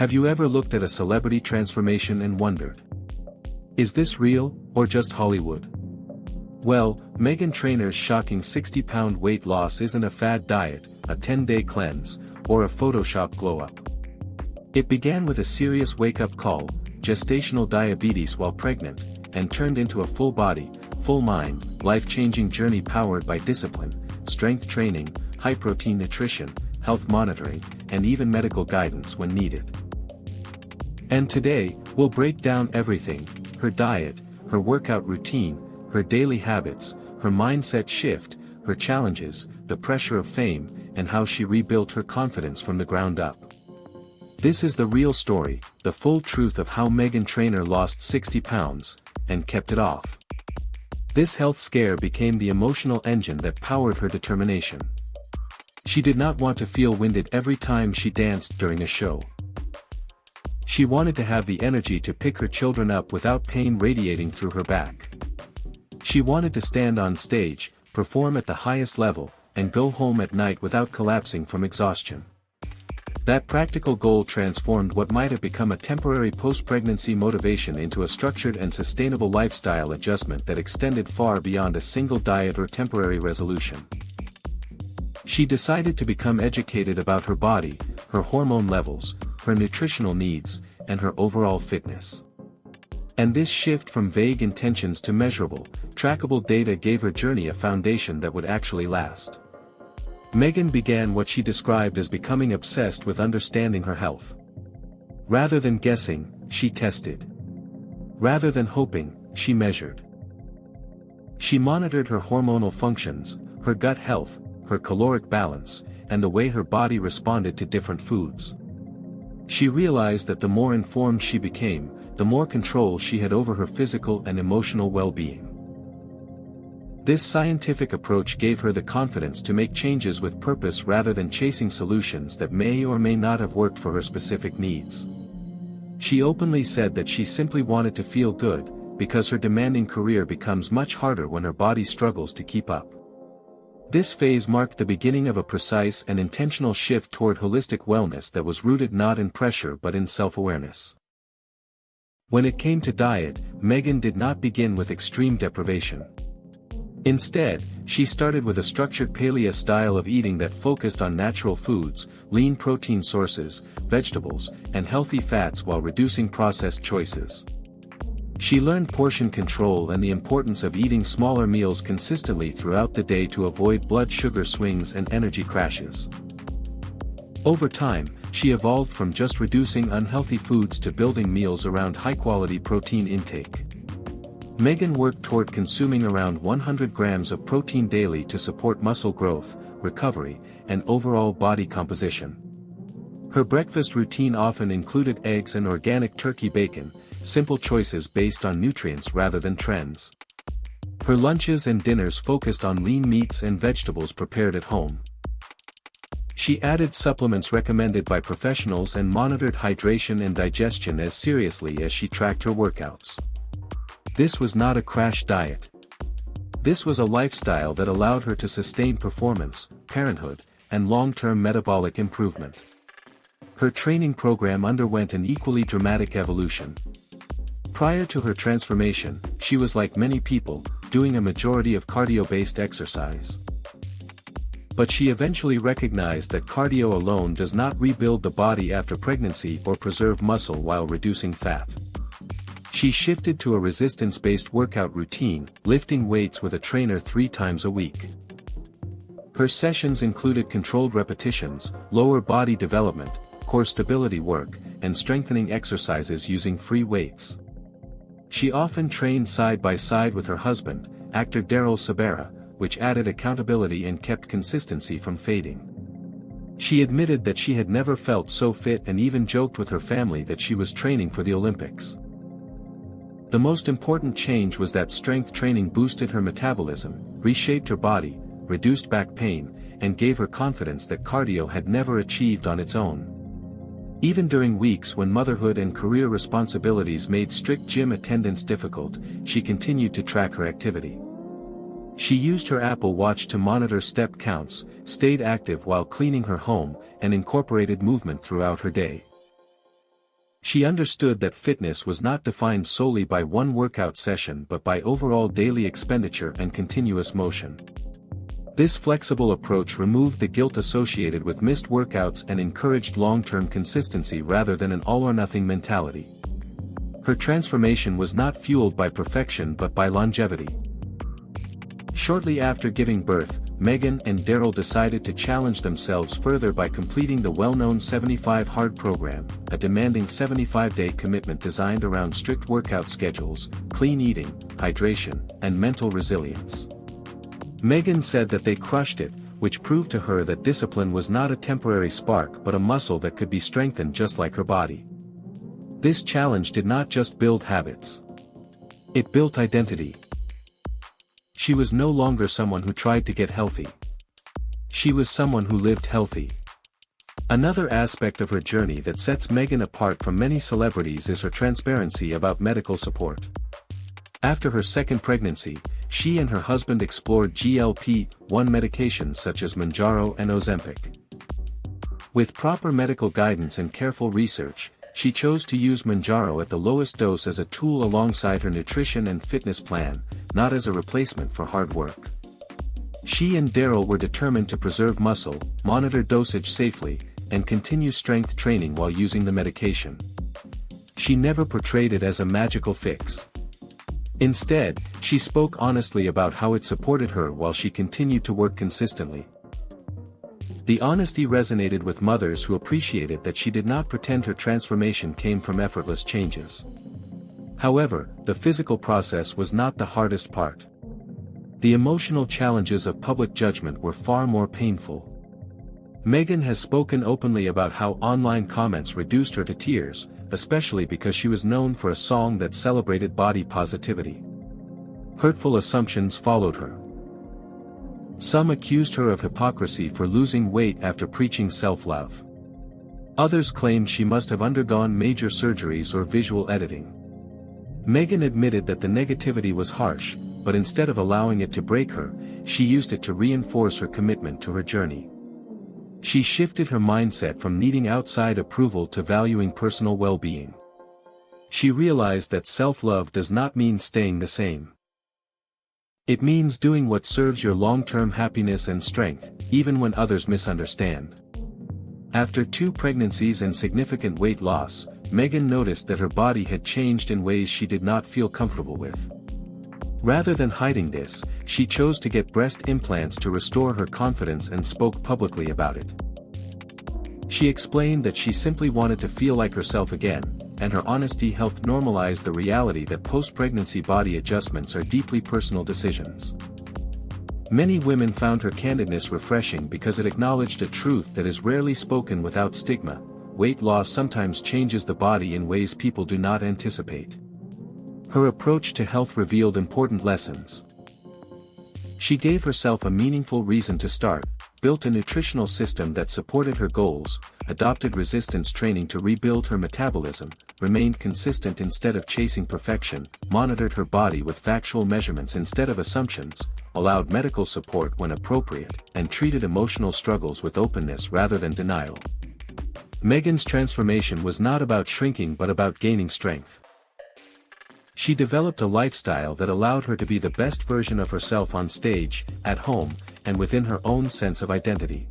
Have you ever looked at a celebrity transformation and wondered, is this real, or just Hollywood? Well, Meghan Trainor's shocking 60-pound weight loss isn't a fad diet, a 10-day cleanse, or a Photoshop glow-up. It began with a serious wake-up call, gestational diabetes while pregnant, and turned into a full-body, full-mind, life-changing journey powered by discipline, strength training, high-protein nutrition, health monitoring, and even medical guidance when needed. And today, we'll break down everything: her diet, her workout routine, her daily habits, her mindset shift, her challenges, the pressure of fame, and how she rebuilt her confidence from the ground up. This is the real story, the full truth of how Meghan Trainor lost 60 pounds, and kept it off. This health scare became the emotional engine that powered her determination. She did not want to feel winded every time she danced during a show. She wanted to have the energy to pick her children up without pain radiating through her back. She wanted to stand on stage, perform at the highest level, and go home at night without collapsing from exhaustion. That practical goal transformed what might have become a temporary post-pregnancy motivation into a structured and sustainable lifestyle adjustment that extended far beyond a single diet or temporary resolution. She decided to become educated about her body, her hormone levels, her nutritional needs, and her overall fitness. And this shift from vague intentions to measurable, trackable data gave her journey a foundation that would actually last. Meghan began what she described as becoming obsessed with understanding her health. Rather than guessing, she tested. Rather than hoping, she measured. She monitored her hormonal functions, her gut health, her caloric balance, and the way her body responded to different foods. She realized that the more informed she became, the more control she had over her physical and emotional well-being. This scientific approach gave her the confidence to make changes with purpose rather than chasing solutions that may or may not have worked for her specific needs. She openly said that she simply wanted to feel good, because her demanding career becomes much harder when her body struggles to keep up. This phase marked the beginning of a precise and intentional shift toward holistic wellness that was rooted not in pressure but in self-awareness. When it came to diet, Meghan did not begin with extreme deprivation. Instead, she started with a structured paleo style of eating that focused on natural foods, lean protein sources, vegetables, and healthy fats while reducing processed choices. She learned portion control and the importance of eating smaller meals consistently throughout the day to avoid blood sugar swings and energy crashes. Over time, she evolved from just reducing unhealthy foods to building meals around high-quality protein intake. Meghan worked toward consuming around 100 grams of protein daily to support muscle growth, recovery, and overall body composition. Her breakfast routine often included eggs and organic turkey bacon, simple choices based on nutrients rather than trends. Her lunches and dinners focused on lean meats and vegetables prepared at home. She added supplements recommended by professionals and monitored hydration and digestion as seriously as she tracked her workouts. This was not a crash diet. This was a lifestyle that allowed her to sustain performance, parenthood, and long-term metabolic improvement. Her training program underwent an equally dramatic evolution. Prior to her transformation, she was like many people, doing a majority of cardio-based exercise. But she eventually recognized that cardio alone does not rebuild the body after pregnancy or preserve muscle while reducing fat. She shifted to a resistance-based workout routine, lifting weights with a trainer 3 times a week. Her sessions included controlled repetitions, lower body development, core stability work, and strengthening exercises using free weights. She often trained side by side with her husband, actor Daryl Sabera, which added accountability and kept consistency from fading. She admitted that she had never felt so fit and even joked with her family that she was training for the Olympics. The most important change was that strength training boosted her metabolism, reshaped her body, reduced back pain, and gave her confidence that cardio had never achieved on its own. Even during weeks when motherhood and career responsibilities made strict gym attendance difficult, she continued to track her activity. She used her Apple Watch to monitor step counts, stayed active while cleaning her home, and incorporated movement throughout her day. She understood that fitness was not defined solely by one workout session but by overall daily expenditure and continuous motion. This flexible approach removed the guilt associated with missed workouts and encouraged long-term consistency rather than an all-or-nothing mentality. Her transformation was not fueled by perfection but by longevity. Shortly after giving birth, Meghan and Daryl decided to challenge themselves further by completing the well-known 75 Hard program, a demanding 75-day commitment designed around strict workout schedules, clean eating, hydration, and mental resilience. Meghan said that they crushed it, which proved to her that discipline was not a temporary spark but a muscle that could be strengthened just like her body. This challenge did not just build habits. It built identity. She was no longer someone who tried to get healthy. She was someone who lived healthy. Another aspect of her journey that sets Meghan apart from many celebrities is her transparency about medical support. After her second pregnancy, she and her husband explored GLP-1 medications such as Mounjaro and Ozempic. With proper medical guidance and careful research, she chose to use Mounjaro at the lowest dose as a tool alongside her nutrition and fitness plan, not as a replacement for hard work. She and Daryl were determined to preserve muscle, monitor dosage safely, and continue strength training while using the medication. She never portrayed it as a magical fix. Instead, she spoke honestly about how it supported her while she continued to work consistently. The honesty resonated with mothers who appreciated that she did not pretend her transformation came from effortless changes. However, the physical process was not the hardest part. The emotional challenges of public judgment were far more painful. Meghan has spoken openly about how online comments reduced her to tears, especially because she was known for a song that celebrated body positivity. Hurtful assumptions followed her. Some accused her of hypocrisy for losing weight after preaching self-love. Others claimed she must have undergone major surgeries or visual editing. Meghan admitted that the negativity was harsh, but instead of allowing it to break her, she used it to reinforce her commitment to her journey. She shifted her mindset from needing outside approval to valuing personal well-being. She realized that self-love does not mean staying the same. It means doing what serves your long-term happiness and strength, even when others misunderstand. After 2 pregnancies and significant weight loss, Meghan noticed that her body had changed in ways she did not feel comfortable with. Rather than hiding this, she chose to get breast implants to restore her confidence and spoke publicly about it. She explained that she simply wanted to feel like herself again, and her honesty helped normalize the reality that post-pregnancy body adjustments are deeply personal decisions. Many women found her candidness refreshing because it acknowledged a truth that is rarely spoken without stigma: weight loss sometimes changes the body in ways people do not anticipate. Her approach to health revealed important lessons. She gave herself a meaningful reason to start, built a nutritional system that supported her goals, adopted resistance training to rebuild her metabolism, remained consistent instead of chasing perfection, monitored her body with factual measurements instead of assumptions, allowed medical support when appropriate, and treated emotional struggles with openness rather than denial. Meghan's transformation was not about shrinking but about gaining strength. She developed a lifestyle that allowed her to be the best version of herself on stage, at home, and within her own sense of identity.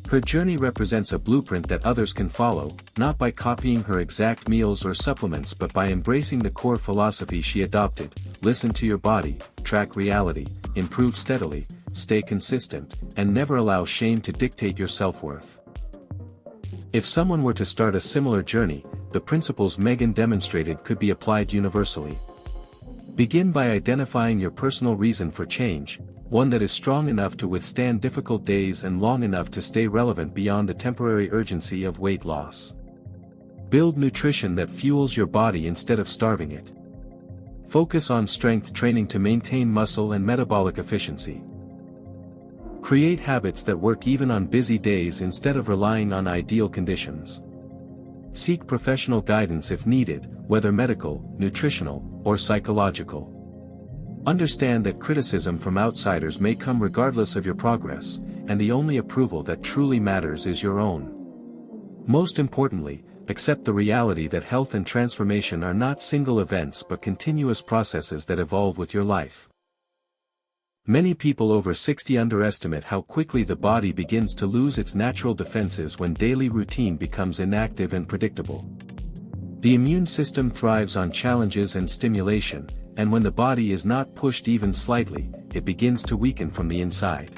Her journey represents a blueprint that others can follow, not by copying her exact meals or supplements but by embracing the core philosophy she adopted: listen to your body, track reality, improve steadily, stay consistent, and never allow shame to dictate your self-worth. If someone were to start a similar journey, the principles Meghan demonstrated could be applied universally. Begin by identifying your personal reason for change, one that is strong enough to withstand difficult days and long enough to stay relevant beyond the temporary urgency of weight loss. Build nutrition that fuels your body instead of starving it. Focus on strength training to maintain muscle and metabolic efficiency. Create habits that work even on busy days instead of relying on ideal conditions. Seek professional guidance if needed, whether medical, nutritional, or psychological. Understand that criticism from outsiders may come regardless of your progress, and the only approval that truly matters is your own. Most importantly, accept the reality that health and transformation are not single events but continuous processes that evolve with your life. Many people over 60 underestimate how quickly the body begins to lose its natural defenses when daily routine becomes inactive and predictable. The immune system thrives on challenges and stimulation, and when the body is not pushed even slightly, it begins to weaken from the inside.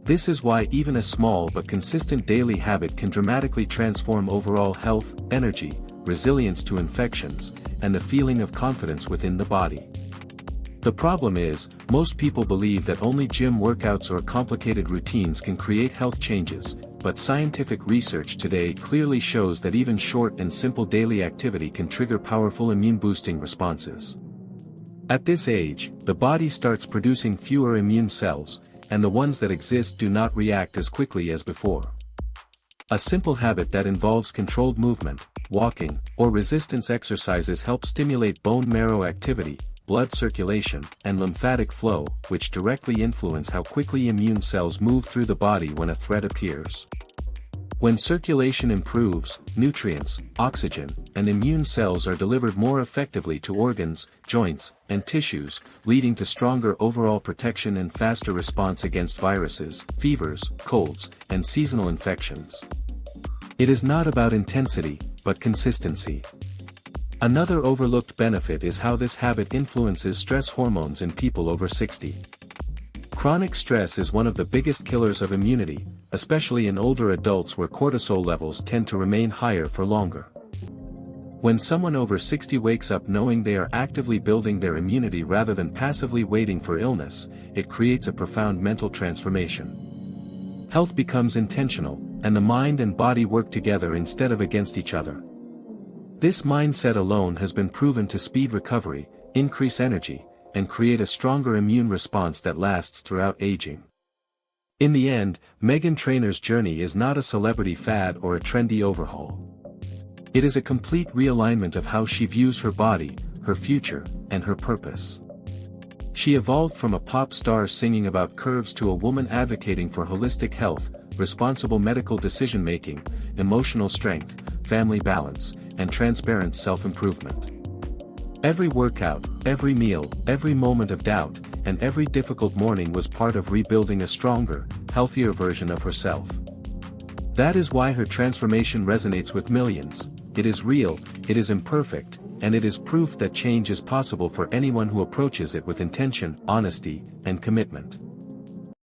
This is why even a small but consistent daily habit can dramatically transform overall health, energy, resilience to infections, and the feeling of confidence within the body. The problem is, most people believe that only gym workouts or complicated routines can create health changes, but scientific research today clearly shows that even short and simple daily activity can trigger powerful immune-boosting responses. At this age, the body starts producing fewer immune cells, and the ones that exist do not react as quickly as before. A simple habit that involves controlled movement, walking, or resistance exercises helps stimulate bone marrow activity, blood circulation, and lymphatic flow, which directly influence how quickly immune cells move through the body when a threat appears. When circulation improves, nutrients, oxygen, and immune cells are delivered more effectively to organs, joints, and tissues, leading to stronger overall protection and faster response against viruses, fevers, colds, and seasonal infections. It is not about intensity, but consistency. Another overlooked benefit is how this habit influences stress hormones in people over 60. Chronic stress is one of the biggest killers of immunity, especially in older adults where cortisol levels tend to remain higher for longer. When someone over 60 wakes up knowing they are actively building their immunity rather than passively waiting for illness, it creates a profound mental transformation. Health becomes intentional, and the mind and body work together instead of against each other. This mindset alone has been proven to speed recovery, increase energy, and create a stronger immune response that lasts throughout aging. In the end, Meghan Trainor's journey is not a celebrity fad or a trendy overhaul. It is a complete realignment of how she views her body, her future, and her purpose. She evolved from a pop star singing about curves to a woman advocating for holistic health, responsible medical decision-making, emotional strength, family balance, and transparent self-improvement. Every workout, every meal, every moment of doubt, and every difficult morning was part of rebuilding a stronger, healthier version of herself. That is why her transformation resonates with millions. It is real, it is imperfect, and it is proof that change is possible for anyone who approaches it with intention, honesty, and commitment.